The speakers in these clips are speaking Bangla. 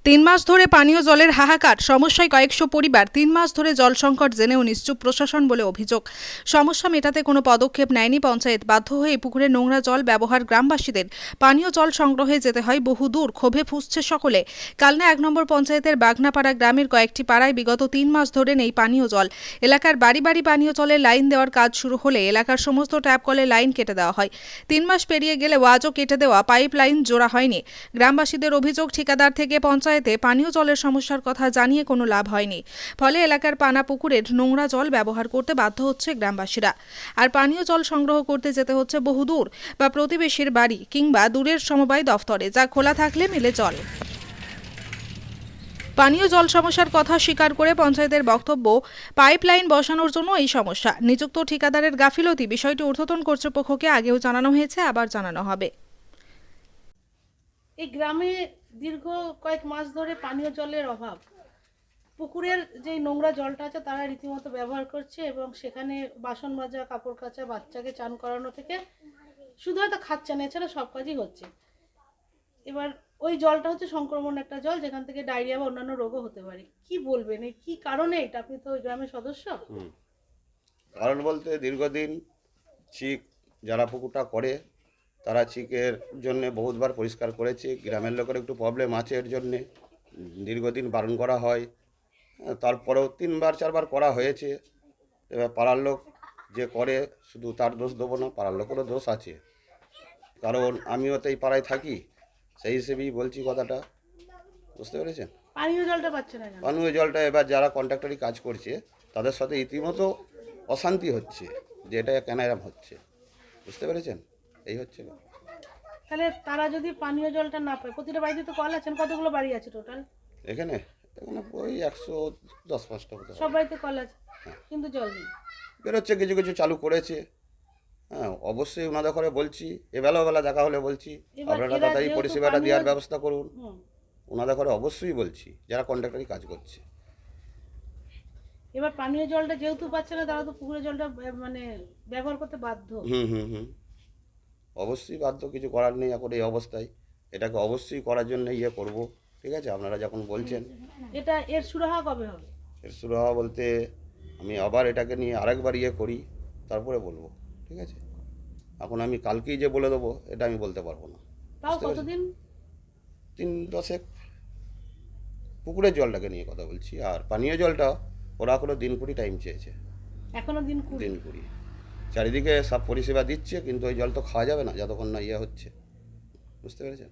তিন মাস ধরে পানীয় জলের হাহাকার, সমস্যায় কয়েকশো পরিবার। 3 মাস ধরে জল সংকট জেনেও নিশ্চুপ প্রশাসন বলে অভিযোগ। সমস্যা মেটাতে কোনো পদক্ষেপ নেয়নি পঞ্চায়েত। বাধ্য হয়ে পুকুরে নোংরা জল ব্যবহার গ্রামবাসীদের। পানীয় জল সংগ্রহে যেতে হয় বহু দূর। ক্ষোভে ফুঁসছে সকলে। কালনা 1 নম্বর পঞ্চায়েতের বাগনাপাড়া গ্রামের কয়েকটি পাড়ায় বিগত 3 মাস ধরে নেই পানীয় জল। এলাকার বাড়ি বাড়ি পানীয় জলের লাইন দেওয়ার কাজ শুরু হলে এলাকার সমস্ত ট্যাপ কলের লাইন কেটে দেওয়া হয়। 3 মাস পেরিয়ে গেলে আজও কেটে দেওয়া পাইপ লাইন জোড়া হয়নি। গ্রামবাসীদের অভিযোগ, ঠিকাদার থেকে পঞ্চায়েতে পানীয় জলের সমস্যার কথা জানিয়ে কোনো লাভ হয়নি। ফলে এলাকার পানা পুকুরের নোংরা জল ব্যবহার করতে বাধ্য হচ্ছে গ্রামবাসীরা। আর পানীয় জল সংগ্রহ করতে যেতে হচ্ছে বহু দূর বা প্রতিবেশীর বাড়ি কিংবা দূরের সমবায় দফতরে, যা খোলা থাকলে মেলে জল। পানীয় জল সমস্যার কথা স্বীকার করে পঞ্চায়েতের বক্তব্য, পাইপলাইন বসানোর জন্য এই সমস্যা। নিযুক্ত ঠিকাদারের গাফিলতি। বিষয়টি ঊর্ধ্বতন কর্তৃপক্ষকে আগেও জানানো হয়েছে, আবার জানানো হবে। এই গ্রামে দীর্ঘ কয়েক মাস ধরে পানীয় জলের অভাব। পুকুরের যে নোংরা জলটা আছে তারা রীতিমতো ব্যবহার করছে এবং সেখানে বাসন মাজা, কাপড় কাচা, বাচ্চাকে চান করানো থেকে শুধু হয়তো খাচ্ছে না, এছাড়া সব কাজই হচ্ছে। এবার ওই জলটা হচ্ছে সংক্রমণ একটা জল, যেখান থেকে ডায়রিয়া বা অন্যান্য রোগও হতে পারে। কি বলবেন, এই কি কারণে এটা? আপনি তো ওই গ্রামের সদস্য। কারণ বলতে দীর্ঘদিন চিক যারা পুকুরটা করে তারা চিকের জন্য বহুতবার পরিষ্কার করেছে। গ্রামের লোকের একটু প্রবলেম আছে, এর জন্যে দীর্ঘদিন বারণ করা হয়। তারপরেও 3বার 4বার করা হয়েছে। এবার পাড়ার লোক যে করে, শুধু তার দোষ দেবো না, পাড়ার লোকেরও দোষ আছে। কারণ আমিও তো এই পাড়ায় থাকি, সেই হিসেবেই বলছি কথাটা, বুঝতে পেরেছেন? পানীয় জলটা পাচ্ছে না কেন? পানীয় জলটা এবার যারা কন্ট্রাক্টরি কাজ করছে তাদের সাথে ইতিমতো অশান্তি হচ্ছে যে এটা কেন এরম হচ্ছে, বুঝতে পেরেছেন? এই হচ্ছে ব্যাপার। তাহলে তারা যদি পানীয় জলটা না পায়, প্রতিটা বাড়িতে তো কল আছেন, কতগুলো বাড়ি আছে টোটাল? এখানে এখানে ওই 110-5টা মতো সব বাড়িতে কল আছে, কিন্তু জল নেই। বেরোচ্ছে, কিছু কিছু চালু করেছে। হ্যাঁ, অবশ্যই ওনাদের ঘরে বলছি, এবেলা দেখা হলে বলছি এবার আপনারা এরা তাড়াতাড়ি যেহেতু পরিষেবাটা দেওয়ার পানীয়- ব্যবস্থা করুন। হুম। ওনাদের ঘরে অবশ্যই বলছি যারা কন্ট্রাক্টরি কাজ করছে। এবার পানীয় জলটা যেহেতু পাচ্ছে না, তারা তো পুকুরের জলটা মানে ব্যবহার করতে বাধ্য। হুম অবশ্যই বাধ্য, কিছু করার নেই এখন এই অবস্থায়। এটাকে অবশ্যই করার জন্য করব, ঠিক আছে? আপনারা যখন বলছেন। এটা এর সুরাহা কবে হবে? এর শুরু হওয়া বলতে আমি আবার এটাকে নিয়ে আরেকবার করি, তারপরে বলবো, ঠিক আছে? এখন আমি কালকেই যে বলে দেবো এটা আমি বলতে পারবো না। তাও বুঝতে পেরেছেন? কতদিন? 3-10 পুকুরের জলটাকে নিয়ে কথা বলছি। আর পানীয় জলটা ওরা কোনো দিন 20 টাইম চেয়েছে। এখনো দিন 20? দিন 20 চারিদিকে সব পরিষেবা দিচ্ছে, কিন্তু ওই জল তো খাওয়া যাবে না যতক্ষণ না হচ্ছে, বুঝতে পেরেছেন?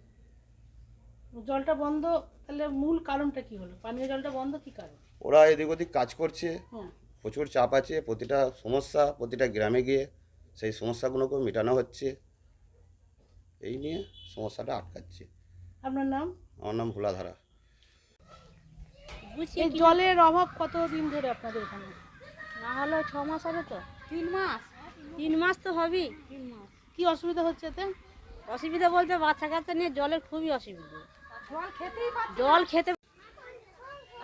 জলটা বন্ধ, তাহলে মূল কারণটা কি হলো? পানীয় জলটা বন্ধ কি কারণ? ওরা এদিক ওদিক কাজ করছে, হুম। প্রচুর চাপ আছে। প্রতিটা সমস্যা প্রতিটা গ্রামে গিয়ে সেই সমস্যাগুলোকে মেটানো হচ্ছে, এই নিয়ে সমস্যাটা আটকাচ্ছে। আপনার নাম? আমার নাম ভোলাধারা। এই জলের অভাব কতদিন ধরে আপনাদের এখানে? না হলেও 6 মাস হবে তো। 3 মাস তো হবেই। 3 মাস। কি অসুবিধা হচ্ছে এতে? অসুবিধা বলতে বাচ্চা কাচ্চা নিয়ে জলের খুবই অসুবিধা। জল খেতে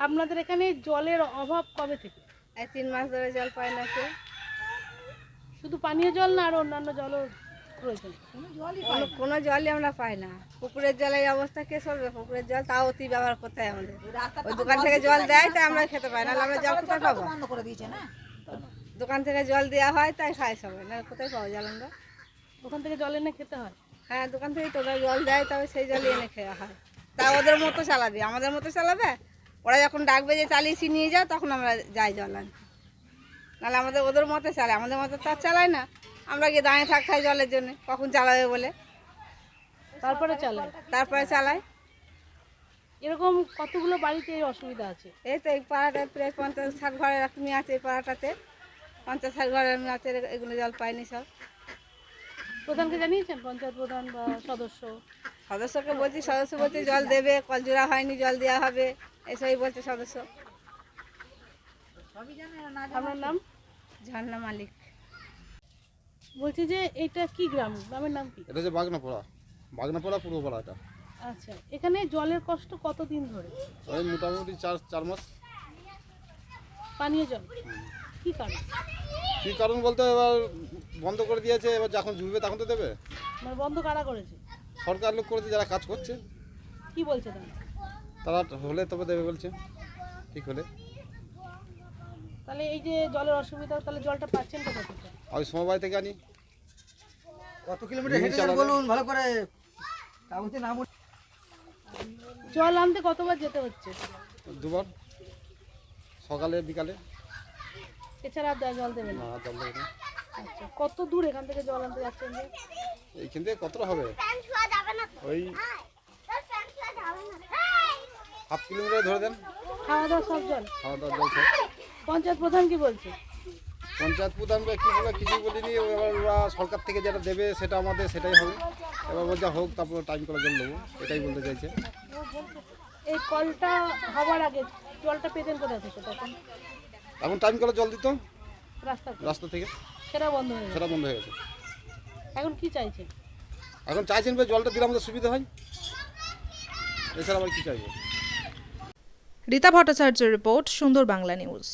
আপনাদের এখানে জলের অভাব কবে থেকে? এই 3 মাস ধরে জল পায় না কেউ। শুধু পানীয় জল না, আর অন্যান্য জলও প্রয়োজন? কোনো জলই আমরা পাই না। পুকুরের জলের অবস্থা কে চলবে? পুকুরের জল তাও অতি ব্যবহার করতে হয় আমাদের। ওই দোকান থেকে জল দেয় তাই আমরা খেতে পাই, নাহলে আমরা জল কোথায় পাবো? দোকান থেকে জল দেওয়া হয় তাই খাই সবাই, না কোথায় পাবো জল আমরা? ওখান থেকে জল এনে খেতে হয়? হ্যাঁ, দোকান থেকে তোরা জল দেয়, তবে সেই জলই এনে খাওয়া হয়। তা ওদের মতো চালাবে, আমাদের মতো চালাবে? ওরা যখন ডাকবে যে চালিয়েছি নিয়ে যাও, তখন আমরা যাই জল আনতে। নাহলে আমাদের ওদের মতো চালায়, আমাদের মতো তো আর চালায় না। আমরা গিয়ে দাঁড়িয়ে থাকতে হয় জলের জন্য, কখন চালাবে বলে, তারপরে চালায়? তারপরে চালায়। এরকম কতগুলো বাড়িতে এই অসুবিধা আছে? এই তো এই পাড়াটায় প্রায় 50-60 ঘরের তুমি আছে, এই পাড়াটাতে 50-60 ঘরের আছে, এগুলো জল পায়নি সব। প্রধানকে জানিয়েছেন? পঞ্চায়েত প্রধান বা সদস্য? সদস্যকে বলছি, সদস্য বলছে জল দেবে, কল জোড়া হয়নি, জল দেওয়া হবে, এসবই বলছে সদস্য। আপনার নাম? ঝর্ণা মালিক। বলছি যে এটা কি গ্রাম? গ্রামের নাম কি? এটা হচ্ছে বাগনাপাড়া পূর্বপাড়া। এটা আচ্ছা, এখানে জলের কষ্ট কতদিন ধরে? ওই মোটামুটি 4 মাস। পানীয় জল কি কারণ? কী কারণ বলতে এবার বন্ধ করে দিয়েছে, এবার যখন জুড়বে তখন তো দেবে। মানে বন্ধ কারা করেছে? সরকার লোক করেছে যারা কাজ করছে। কি বলছে তারা? তারা হলে তবে দেবে বলছে, ঠিক হলে। তাহলে এই যে জলের অসুবিধা, তাহলে জলটা পাচ্ছেন কোথা থেকে? আমি সমবায় থেকে আনি। কত কিলোমিটার হেঁটে যান বলুন ভালো করে, কাগজে নাম জল আনতে কতবার যেতে হচ্ছে? দুবার, সকালে বিকালে। এছাড়া আর জল দেবেন না? না, জল দেবে না। আচ্ছা, কত দূর এখান থেকে জল আনতে যাচ্ছেন যে? এইখান থেকে কতটা হবে, ওই 7 কিলোমিটার ধরে দেন। খাওয়া দাওয়া সব জল? খাওয়া দাওয়া জল সব। পঞ্চায়েত প্রধান কি বলছে? পঞ্চায়েত প্রধানরা কী বলে কিছুই বলিনি, এবার ওরা সরকার থেকে যেটা দেবে সেটা আমাদের সেটাই হবে। এবার বলছে হোক, তারপর টাইম করে জল দেবো, এটাই বলতে চাইছে। এই কলটা হওয়ার আগে জলটা পেতেন কোথা থেকে তখন? এখন টাইম করে জল দিত রাস্তা থেকে, সেটা বন্ধ হয়ে গেছে। সেটা বন্ধ হয়ে গেছে। এখন কি চাইছেন? এখন চাইছেন যে জলটা দিলে আমাদের সুবিধা হয়, এছাড়া আবার কী চাইবো। রীতা ভট্টাচার্যের রিপোর্ট, সুন্দর বাংলা নিউজ।